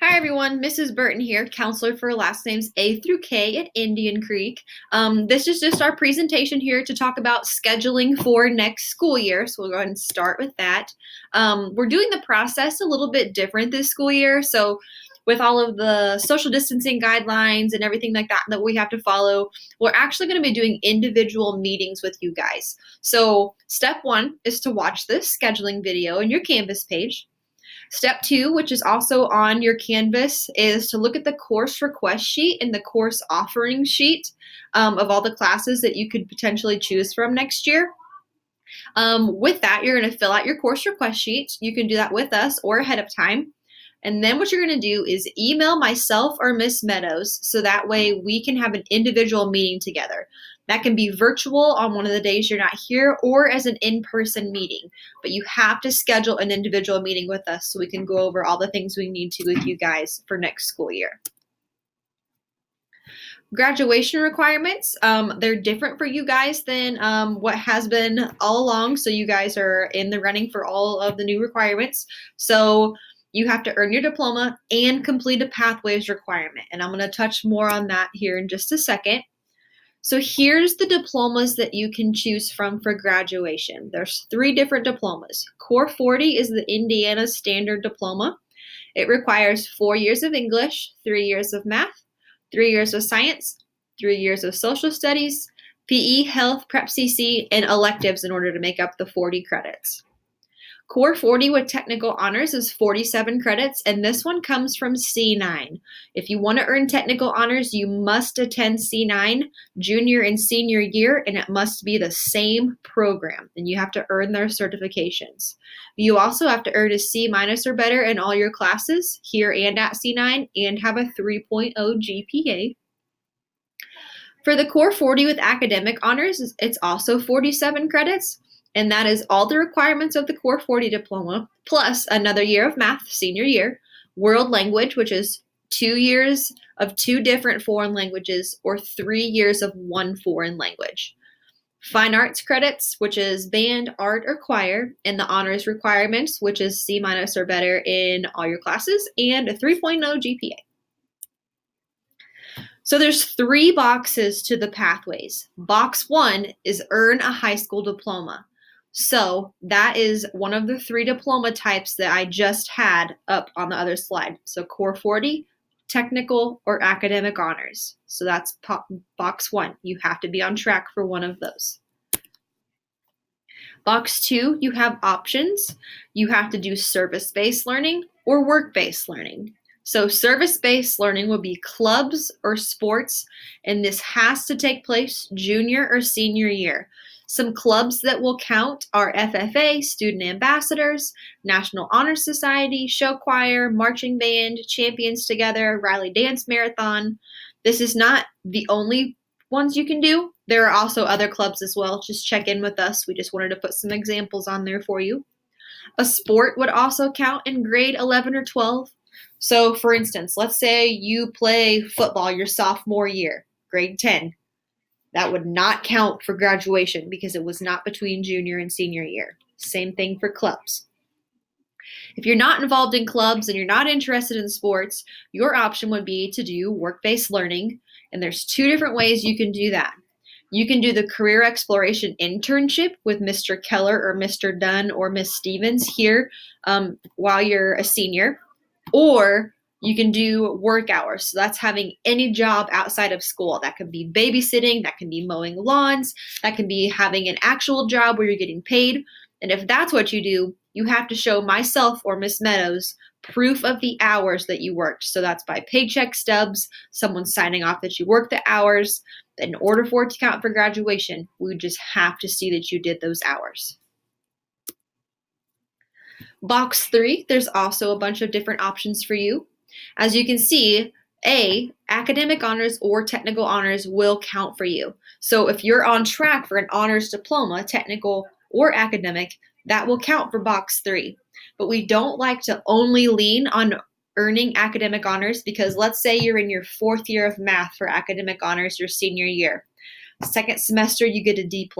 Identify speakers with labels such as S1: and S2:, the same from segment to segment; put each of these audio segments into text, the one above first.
S1: Hi everyone, Mrs. Burton here, counselor for last names A through K at Indian Creek. This is just our presentation here to talk about scheduling for next school year, so we'll go ahead and start with that. We're doing the process a little bit different this school year, so with all of the social distancing guidelines and everything like that we have to follow, we're actually going to be doing individual meetings with you guys. So step one is to watch this scheduling video in your Canvas page. Step two, which is also on your Canvas, is to look at the course request sheet and the course offering sheet of all the classes that you could potentially choose from next year. With that, you're going to fill out your course request sheet. You can do that with us or ahead of time. And then what you're going to do is email myself or Miss Meadows so that way we can have an individual meeting together. That can be virtual on one of the days you're not here or as an in-person meeting. But you have to schedule an individual meeting with us so we can go over all the things we need to with you guys for next school year. Graduation requirements, they're different for you guys than what has been all along. So you guys are in the running for all of the new requirements. So you have to earn your diploma and complete a pathways requirement. And I'm going to touch more on that here in just a second. So here's the diplomas that you can choose from for graduation. There's 3 different diplomas. Core 40 is the Indiana Standard Diploma. It requires 4 years of English, 3 years of math, 3 years of science, 3 years of social studies, PE, health, prep CC, and electives in order to make up the 40 credits. Core 40 with technical honors is 47 credits, and this one comes from C9. If you want to earn technical honors, you must attend C9 junior and senior year, and it must be the same program, and you have to earn their certifications. You also have to earn a C- or better in all your classes here and at C9 and have a 3.0 GPA. For the Core 40 with academic honors, it's also 47 credits. And that is all the requirements of the Core 40 diploma, plus another year of math, senior year, world language, which is 2 years of 2 different foreign languages, or 3 years of 1 foreign language. Fine arts credits, which is band, art, or choir, and the honors requirements, which is C- or better in all your classes, and a 3.0 GPA. So there's 3 boxes to the pathways. Box 1 is earn a high school diploma. So that is one of the 3 diploma types that I just had up on the other slide. So Core 40, technical, or academic honors. So that's box 1. You have to be on track for one of those. Box 2, you have options. You have to do service-based learning or work-based learning. So service-based learning will be clubs or sports, and this has to take place junior or senior year. Some clubs that will count are FFA, Student Ambassadors, National Honor Society, Show Choir, Marching Band, Champions Together, Riley Dance Marathon. This is not the only ones you can do. There are also other clubs as well. Just check in with us. We just wanted to put some examples on there for you. A sport would also count in grade 11 or 12. So for instance, let's say you play football your sophomore year, grade 10. That would not count for graduation because it was not between junior and senior year. Same thing for clubs. If you're not involved in clubs and you're not interested in sports, your option would be to do work-based learning. And there's 2 different ways you can do that. You can do the career exploration internship with Mr. Keller or Mr. Dunn or Miss Stevens here while you're a senior, or you can do work hours. So that's having any job outside of school. That could be babysitting, that can be mowing lawns, that can be having an actual job where you're getting paid. And if that's what you do, you have to show myself or Miss Meadows proof of the hours that you worked. So that's by paycheck stubs, someone signing off that you worked the hours. In order for it to count for graduation, we just have to see that you did those hours. Box 3, there's also a bunch of different options for you. As you can see, academic honors or technical honors will count for you. So if you're on track for an honors diploma, technical or academic, that will count for box 3. But we don't like to only lean on earning academic honors because let's say you're in your 4th year of math for academic honors your senior year. Second semester, you get a D+.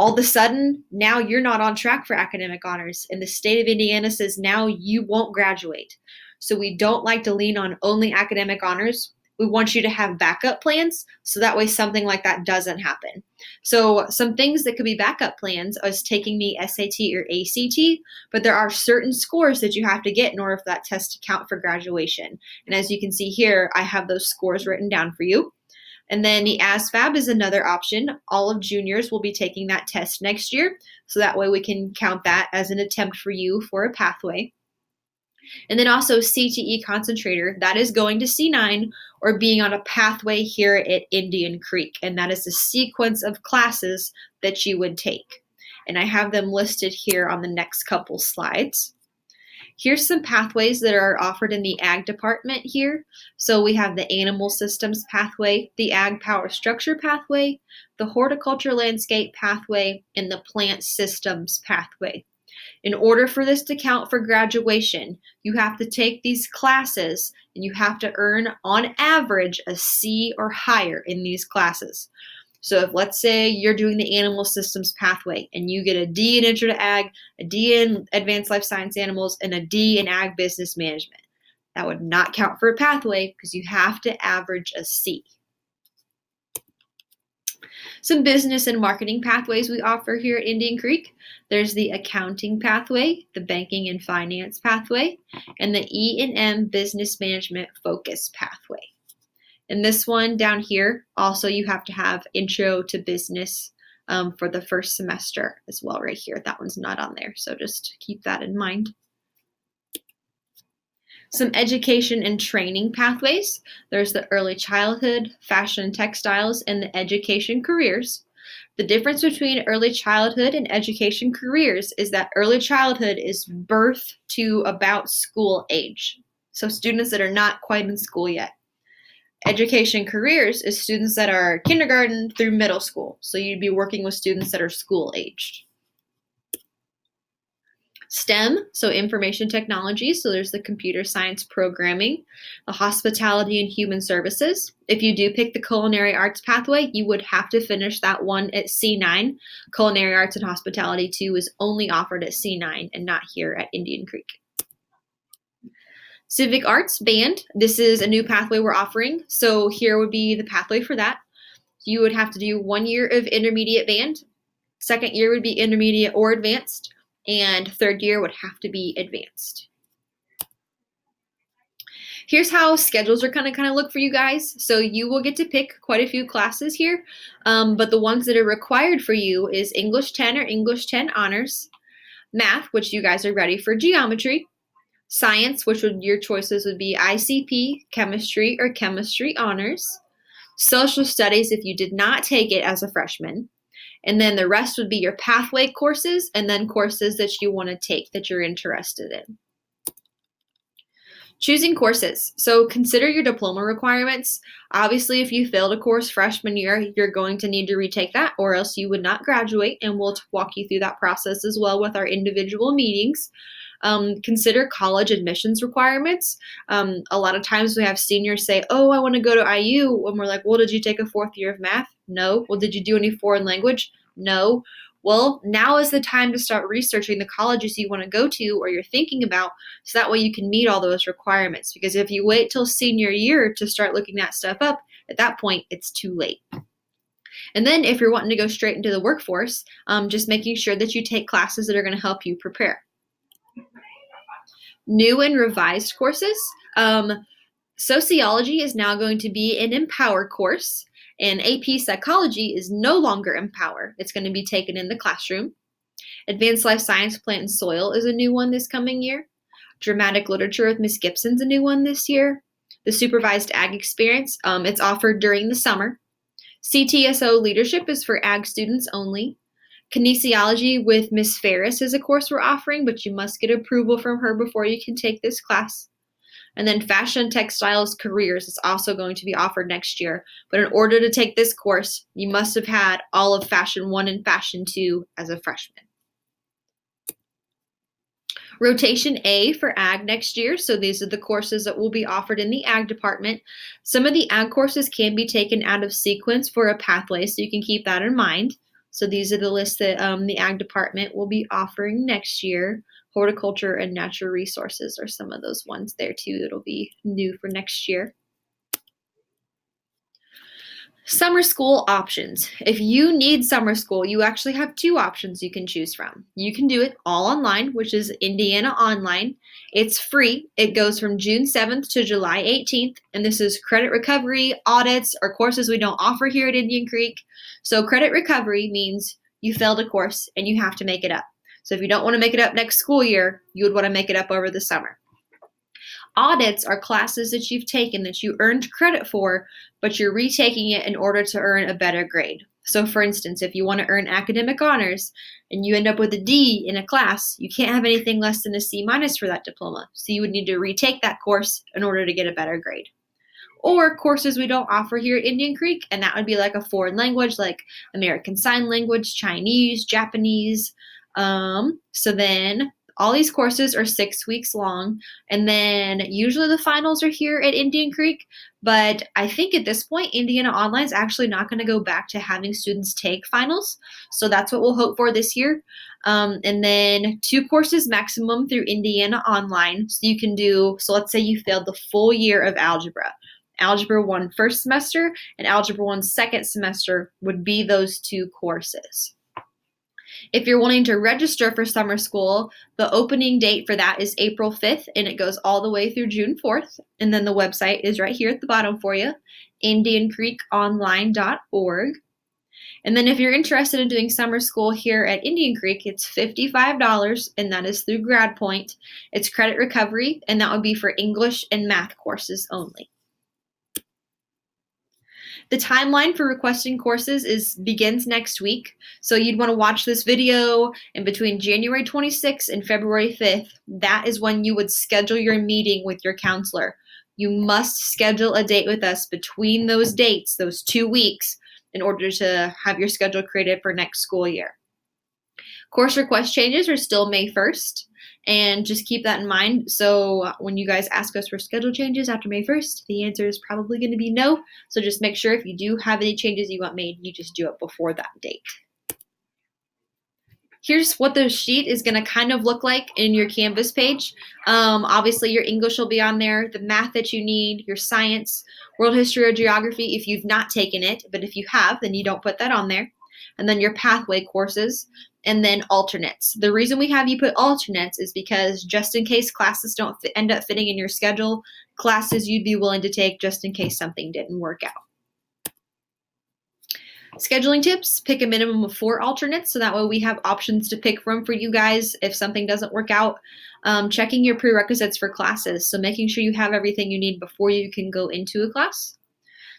S1: all of a sudden, now you're not on track for academic honors, and the state of Indiana says now you won't graduate. So we don't like to lean on only academic honors. We want you to have backup plans so that way something like that doesn't happen. So some things that could be backup plans is taking the SAT or ACT, but there are certain scores that you have to get in order for that test to count for graduation. And as you can see here, I have those scores written down for you. And then the ASVAB is another option. All of juniors will be taking that test next year, so that way we can count that as an attempt for you for a pathway. And then also CTE concentrator, that is going to C9 or being on a pathway here at Indian Creek. And that is the sequence of classes that you would take. And I have them listed here on the next couple slides. Here's some pathways that are offered in the Ag department here. So we have the Animal Systems pathway, the Ag Power Structure pathway, the Horticulture Landscape pathway, and the Plant Systems pathway. In order for this to count for graduation, you have to take these classes and you have to earn on average a C or higher in these classes. So if let's say you're doing the Animal Systems pathway and you get a D in Intro to Ag, a D in Advanced Life Science Animals, and a D in Ag Business Management, that would not count for a pathway because you have to average a C. Some business and marketing pathways we offer here at Indian Creek. There's the accounting pathway, the banking and finance pathway, and the E&M business management focus pathway. And this one down here, also you have to have intro to business for the first semester as well right here. That one's not on there, so just keep that in mind. Some education and training pathways. There's the early childhood, fashion and textiles, and the education careers. The difference between early childhood and education careers is that early childhood is birth to about school age. So students that are not quite in school yet. Education careers is students that are kindergarten through middle school. So you'd be working with students that are school aged. STEM, so information technology, so there's the computer science programming, the hospitality and human services. If you do pick the culinary arts pathway, you would have to finish that one at C9. Culinary arts and hospitality too is only offered at C9 and not here at Indian Creek. Civic arts band, this is a new pathway we're offering. So here would be the pathway for that. You would have to do 1 year of intermediate band. Second year would be intermediate or advanced. And third year would have to be advanced. Here's how schedules are kind of look for you guys. So you will get to pick quite a few classes here, but the ones that are required for you is English 10 or English 10 honors, math, which you guys are ready for geometry, science, which your choices would be ICP, chemistry, or chemistry honors, social studies if you did not take it as a freshman. And then the rest would be your pathway courses and then courses that you want to take that you're interested in. Choosing courses. So consider your diploma requirements. Obviously, if you failed a course freshman year, you're going to need to retake that or else you would not graduate, and we'll walk you through that process as well with our individual meetings. Consider college admissions requirements. A lot of times we have seniors say, oh, I want to go to IU. And we're like, well, did you take a 4th year of math? No. Well, did you do any foreign language? No. Well, now is the time to start researching the colleges you want to go to or you're thinking about, so that way you can meet all those requirements. Because if you wait till senior year to start looking that stuff up, at that point, it's too late. And then if you're wanting to go straight into the workforce, just making sure that you take classes that are going to help you prepare. New and revised courses. Sociology is now going to be an Empower course, and AP Psychology is no longer Empower. It's going to be taken in the classroom. Advanced Life Science, Plant and Soil is a new one this coming year. Dramatic Literature with Miss Gibson's a new one this year. The Supervised Ag Experience, it's offered during the summer. CTSO Leadership is for Ag students only. Kinesiology with Miss Ferris is a course we're offering, but you must get approval from her before you can take this class. And then Fashion Textiles Careers is also going to be offered next year. But in order to take this course, you must have had all of Fashion 1 and Fashion 2 as a freshman. Rotation A for Ag next year. So these are the courses that will be offered in the Ag department. Some of the Ag courses can be taken out of sequence for a pathway, so you can keep that in mind. So these are the lists that the ag department will be offering next year. Horticulture and natural resources are some of those ones there too that'll be new for next year. Summer school options. If you need summer school, you actually have two options you can choose from. You can do it all online, which is Indiana Online. It's free. It goes from June 7th to July 18th, and this is credit recovery, audits, or courses we don't offer here at Indian Creek. So credit recovery means you failed a course and you have to make it up. So if you don't want to make it up next school year, you would want to make it up over the summer. Audits are classes that you've taken that you earned credit for, but you're retaking it in order to earn a better grade. So for instance, if you want to earn academic honors and you end up with a D in a class, you can't have anything less than a C minus for that diploma. So you would need to retake that course in order to get a better grade. Or courses we don't offer here at Indian Creek, and that would be like a foreign language like American Sign Language, Chinese, Japanese. So then all these courses are 6 weeks long, and then usually the finals are here at Indian Creek, but I think at this point, Indiana Online is actually not going to go back to having students take finals, so that's what we'll hope for this year. And then 2 courses maximum through Indiana Online, so you can do, so let's say you failed the full year of algebra. Algebra 1 first semester and Algebra 1 second semester would be those 2 courses. If you're wanting to register for summer school, the opening date for that is April 5th, and it goes all the way through June 4th. And then the website is right here at the bottom for you, indiancreekonline.org. And then if you're interested in doing summer school here at Indian Creek, it's $55, and that is through GradPoint. It's credit recovery, and that would be for English and math courses only. The timeline for requesting courses begins next week, so you'd want to watch this video in between January 26th and February 5th. That is when you would schedule your meeting with your counselor. You must schedule a date with us between those dates, those 2 weeks, in order to have your schedule created for next school year. Course request changes are still May 1st. And just keep that in mind. So when you guys ask us for schedule changes after May 1st, the answer is probably going to be no. So just make sure if you do have any changes you want made, you just do it before that date. Here's what the sheet is going to kind of look like in your Canvas page. Obviously, your English will be on there, the math that you need, your science, world history or geography if you've not taken it. But if you have, then you don't put that on there. And then your pathway courses, and then alternates. The reason we have you put alternates is because just in case classes don't end up fitting in your schedule, classes you'd be willing to take just in case something didn't work out. Scheduling tips, pick a minimum of 4 alternates so that way we have options to pick from for you guys if something doesn't work out. Checking your prerequisites for classes, so making sure you have everything you need before you can go into a class.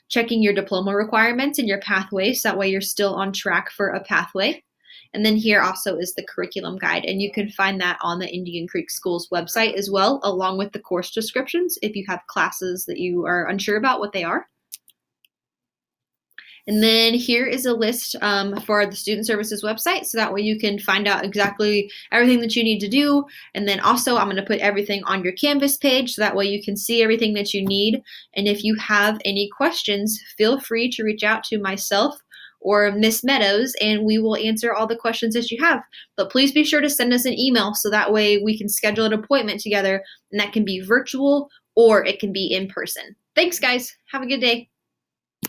S1: Checking your diploma requirements and your pathways, so that way you're still on track for a pathway. And then here also is the curriculum guide, and you can find that on the Indian Creek Schools website as well, along with the course descriptions if you have classes that you are unsure about what they are. And then here is a list for the Student Services website, so that way you can find out exactly everything that you need to do. And then also I'm going to put everything on your Canvas page, so that way you can see everything that you need. And if you have any questions, feel free to reach out to myself or Miss Meadows, and we will answer all the questions that you have. But please be sure to send us an email, so that way we can schedule an appointment together, and that can be virtual or it can be in person. Thanks, guys. Have a good day.